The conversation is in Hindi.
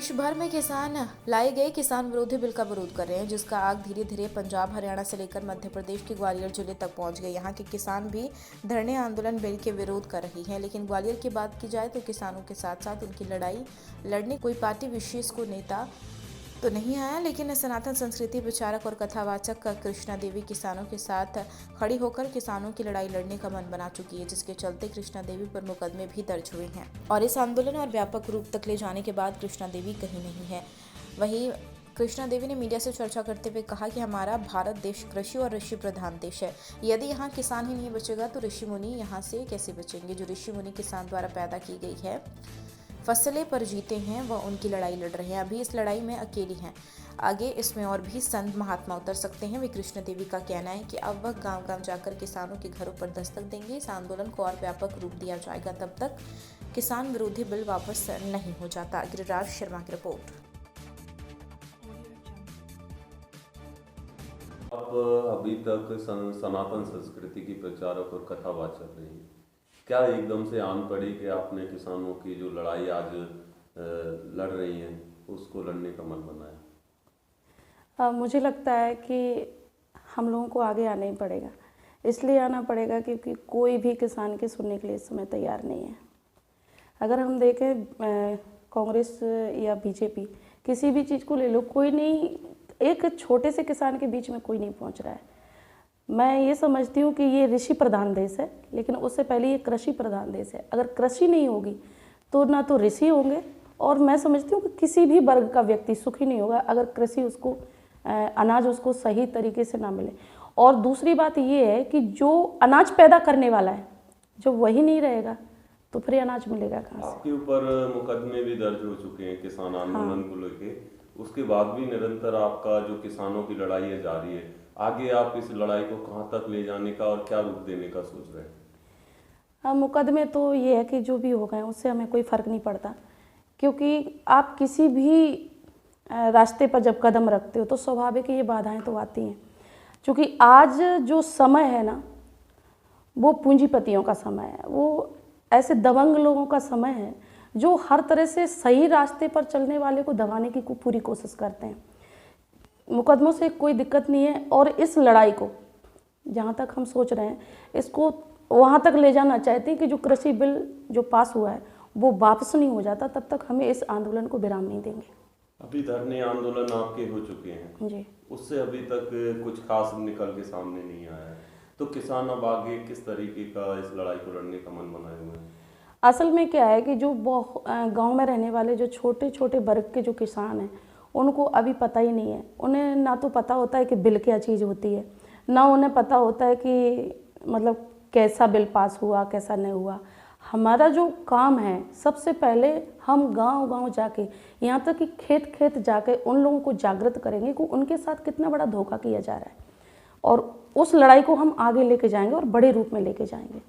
देश भर में किसान लाए गए किसान विरोधी बिल का विरोध कर रहे हैं, जिसका आग धीरे धीरे पंजाब, हरियाणा से लेकर मध्य प्रदेश के ग्वालियर जिले तक पहुंच गए। यहां के किसान भी धरने आंदोलन बिल के विरोध कर रही हैं। लेकिन ग्वालियर की बात की जाए तो किसानों के साथ साथ उनकी लड़ाई लड़ने कोई पार्टी विशेष को नेता तो नहीं आया, लेकिन सनातन संस्कृति प्रचारक और कथावाचक कृष्णा देवी किसानों के साथ खड़ी होकर किसानों की लड़ाई लड़ने का मन बना चुकी है, जिसके चलते कृष्णा देवी पर मुकदमे भी दर्ज हुए हैं। और इस आंदोलन और व्यापक रूप तक ले जाने के बाद कृष्णा देवी कहीं नहीं है। वहीं कृष्णा देवी ने मीडिया से चर्चा करते हुए कहा कि हमारा भारत देश कृषि और ऋषि प्रधान देश है। यदि यहाँ किसान ही नहीं बचेगा तो ऋषि मुनि यहाँ से कैसे बचेंगे। जो ऋषि मुनि किसान द्वारा पैदा की गई है फसलें पर जीते हैं, वह उनकी लड़ाई लड़ रहे हैं। अभी इस लड़ाई में अकेली हैं, आगे इसमें और भी संत महात्मा उतर सकते हैं। वे कृष्ण देवी का कहना है कि अब वह गांव-गांव जाकर किसानों के घरों पर दस्तक देंगे। इस आंदोलन को और व्यापक रूप दिया जाएगा, तब तक किसान विरोधी बिल वापस नहीं हो जाता। गिरिराज शर्मा की रिपोर्ट। आप अभी तक सनातन संस्कृति की प्रचारक और कथावाचक रही, क्या एकदम से आन पड़ी कि आपने किसानों की जो लड़ाई आज लड़ रही हैं उसको लड़ने का मन बनाया? मुझे लगता है कि हम लोगों को आगे आना ही पड़ेगा। इसलिए आना पड़ेगा क्योंकि कोई भी किसान के सुनने के लिए इस समय तैयार नहीं है। अगर हम देखें कांग्रेस या बीजेपी, किसी भी चीज़ को ले लो, कोई नहीं, एक छोटे से किसान के बीच में कोई नहीं पहुंच रहा है। मैं ये समझती हूँ कि ये ऋषि प्रधान देश है, लेकिन उससे पहले ये कृषि प्रधान देश है। अगर कृषि नहीं होगी तो ना तो ऋषि होंगे, और मैं समझती हूँ कि किसी भी वर्ग का व्यक्ति सुखी नहीं होगा अगर कृषि उसको अनाज उसको सही तरीके से ना मिले। और दूसरी बात ये है कि जो अनाज पैदा करने वाला है, जब वही नहीं रहेगा तो फिर अनाज मिलेगा कहाँ से। आपके ऊपर मुकदमे भी दर्ज हो चुके हैं किसान आंदोलन को लेके, उसके बाद भी निरंतर आपका जो किसानों की लड़ाई है जारी है। आगे आप इस लड़ाई को कहाँ तक ले जाने का और क्या रूप देने का सोच रहे हैं? मुकदमे तो ये है कि जो भी हो गए उससे हमें कोई फ़र्क नहीं पड़ता, क्योंकि आप किसी भी रास्ते पर जब कदम रखते हो तो स्वाभाविक ये बाधाएं तो आती हैं। क्योंकि आज जो समय है ना, वो पूंजीपतियों का समय है, वो ऐसे दबंग लोगों का समय है जो हर तरह से सही रास्ते पर चलने वाले को दबाने की पूरी कोशिश करते हैं। मुकदमों से कोई दिक्कत नहीं है, और इस लड़ाई को जहाँ तक हम सोच रहे हैं इसको वहाँ तक ले जाना चाहते हैं कि जो कृषि बिल जो पास हुआ है वो वापस नहीं हो जाता, तब तक हमें इस आंदोलन को विराम नहीं देंगे। अभी धरने आंदोलन आपके हो चुके हैं जी, उससे अभी तक कुछ खास निकल के सामने नहीं आया है, तो किसान अब आगे किस तरीके का इस लड़ाई को लड़ने का मन बनाए हुए हैं? असल में क्या है कि जो गांव में रहने वाले जो छोटे छोटे वर्ग के जो किसान हैं उनको अभी पता ही नहीं है। उन्हें ना तो पता होता है कि बिल क्या चीज़ होती है, ना उन्हें पता होता है कि मतलब कैसा बिल पास हुआ कैसा नहीं हुआ। हमारा जो काम है, सबसे पहले हम गांव गांव जाके, यहाँ तक कि खेत खेत जाके उन लोगों को जागृत करेंगे कि उनके साथ कितना बड़ा धोखा किया जा रहा है, और उस लड़ाई को हम आगे लेके जाएंगे और बड़े रूप में लेके जाएंगे।